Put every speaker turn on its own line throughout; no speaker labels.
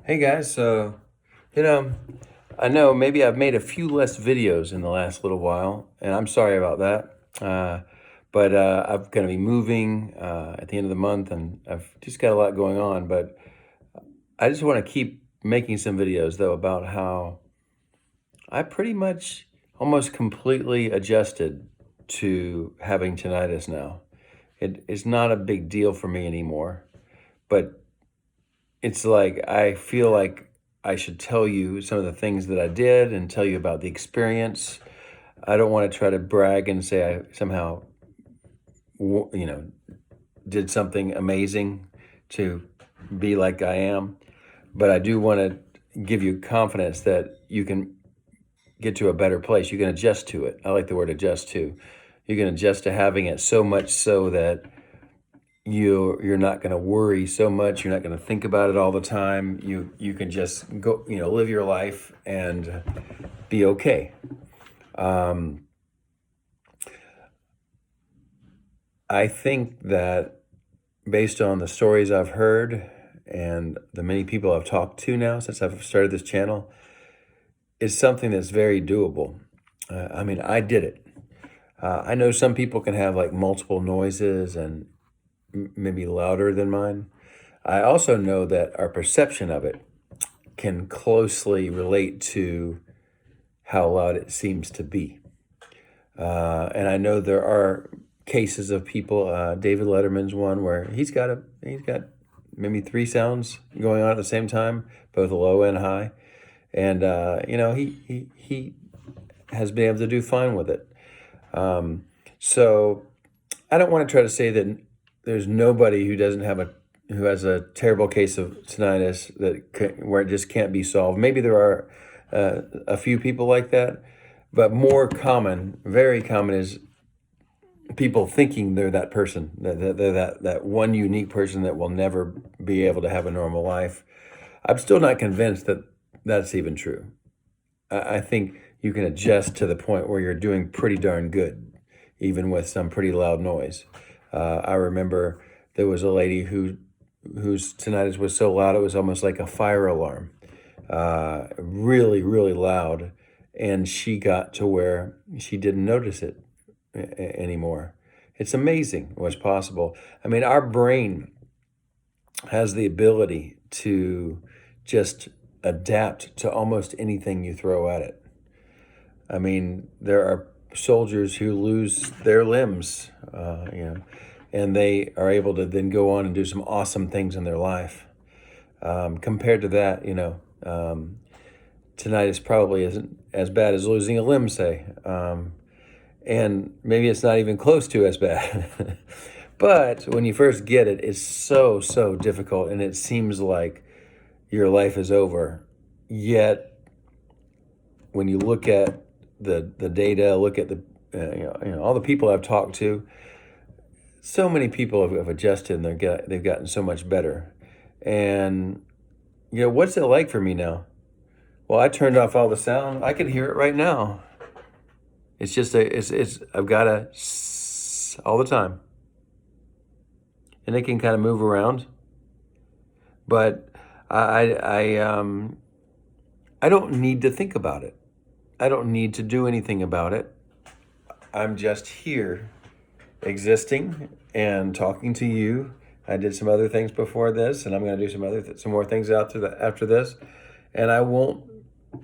Hey guys, you know, I know maybe I've made a few less videos in the last little while, and I'm sorry about that. But I'm going to be moving at the end of the month, and I've just got a lot going on. But I just want to keep making some videos, though, about how I pretty much almost completely adjusted to having tinnitus now. It's not a big deal for me anymore, but it's like I feel like I should tell you some of the things that I did and tell you about the experience. I don't want to try to brag and say I somehow, you know, did something amazing to be like I am, but I do want to give you confidence that you can get to a better place. You can adjust to it. I like the word adjust to. You can adjust to having it so much so that you're not going to worry so much. You're not going to think about it all the time. You can just go, live your life and be okay. I think that based on the stories I've heard and the many people I've talked to now since I've started this channel, it's something that's very doable. I mean, I did it. I know some people can have like multiple noises and maybe louder than mine. I also know that our perception of it can closely relate to how loud it seems to be. And I know there are cases of people. David Letterman's one where he's got maybe three sounds going on at the same time, both low and high, and he has been able to do fine with it. So I don't want to try to say that there's nobody who has a terrible case of tinnitus where it just can't be solved. Maybe there are a few people like that, but more common, very common, is people thinking they're that person, that they're that one unique person that will never be able to have a normal life. I'm still not convinced that that's even true. I think you can adjust to the point where you're doing pretty darn good, even with some pretty loud noise. I remember there was a lady whose tinnitus was so loud it was almost like a fire alarm, really, really loud, and she got to where she didn't notice it anymore. It's amazing what's possible. I mean, our brain has the ability to just adapt to almost anything you throw at it. I mean, there are soldiers who lose their limbs, and they are able to then go on and do some awesome things in their life. Compared to that, tinnitus probably isn't as bad as losing a limb, say. And maybe it's not even close to as bad. But when you first get it, it's so, so difficult, and it seems like your life is over. Yet, when you look at the data, look at the all the people I've talked to, so many people have adjusted and they've gotten so much better. And what's it like for me now? Well, I turned off all the sound. I can hear it right now. It's just I've got a all the time, and it can kind of move around. But I don't need to think about it. I don't need to do anything about it. I'm just here, existing and talking to you. I did some other things before this, and I'm going to do some more things after this, and I won't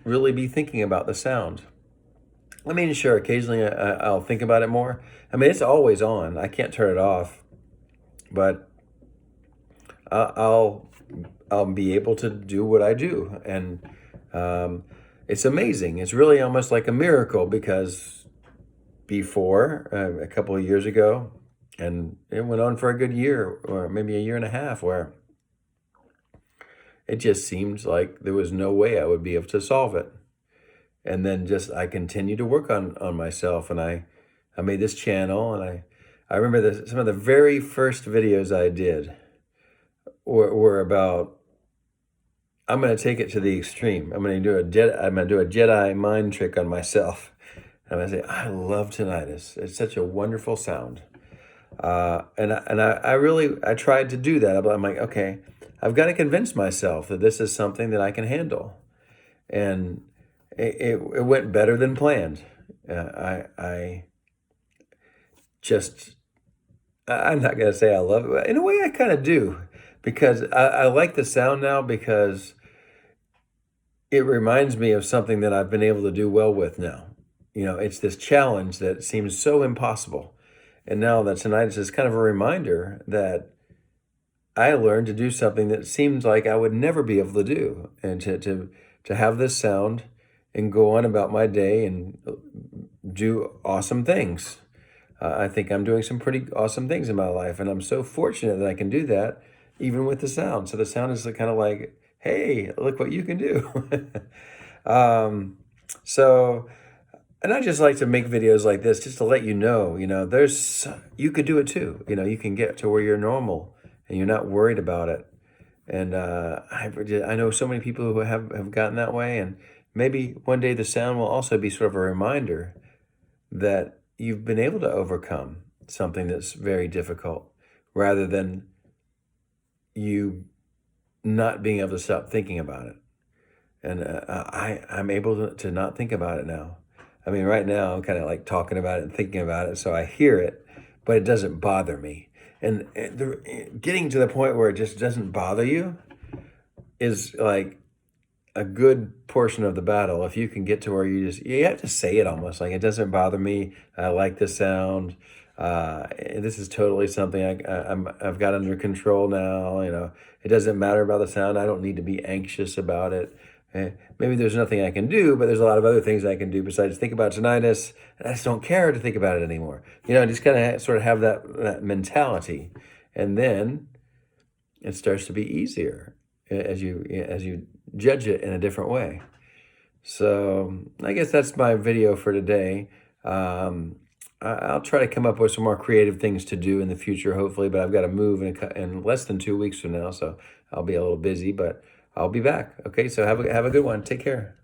really be thinking about the sound. I mean, sure, occasionally I'll think about it more. I mean, it's always on. I can't turn it off, but I'll be able to do what I do, and it's amazing. It's really almost like a miracle because before a couple of years ago, and it went on for a good year or maybe a year and a half, where it just seemed like there was no way I would be able to solve it. And then just I continued to work on myself, and I made this channel, and I remember some of the very first videos I did were about, I'm going to take it to the extreme. I'm going to do a Jedi mind trick on myself. I'm going to say, I love tinnitus. It's such a wonderful sound. And I really tried to do that. I'm like, okay, I've got to convince myself that this is something that I can handle. And it went better than planned. I just, I'm not going to say I love it, but in a way I kind of do, because I like the sound now because it reminds me of something that I've been able to do well with now. It's this challenge that seems so impossible. And now that tonight is kind of a reminder that I learned to do something that seems like I would never be able to do, and to have this sound and go on about my day and do awesome things. I think I'm doing some pretty awesome things in my life, and I'm so fortunate that I can do that even with the sound. So the sound is kind of like, hey, look what you can do. um, so, and I just like to make videos like this just to let you could do it too. You can get to where you're normal and you're not worried about it. And I know so many people who have gotten that way, and maybe one day the sound will also be sort of a reminder that you've been able to overcome something that's very difficult, rather than you not being able to stop thinking about it. And I'm able to not think about it now. I mean, right now I'm kind of like talking about it and thinking about it, so I hear it, but it doesn't bother me. And getting to the point where it just doesn't bother you is like a good portion of the battle. If you can get to where you have to say it almost like, it doesn't bother me. I like the sound. This is totally something I've got under control now. It doesn't matter about the sound. I don't need to be anxious about it. Maybe there's nothing I can do, but there's a lot of other things I can do besides think about tinnitus. And I just don't care to think about it anymore. Just kind of sort of have that mentality, and then it starts to be easier as you judge it in a different way. So I guess that's my video for today. I'll try to come up with some more creative things to do in the future, hopefully, but I've got to move in less than 2 weeks from now, so I'll be a little busy, but I'll be back. Okay, so have a good one. Take care.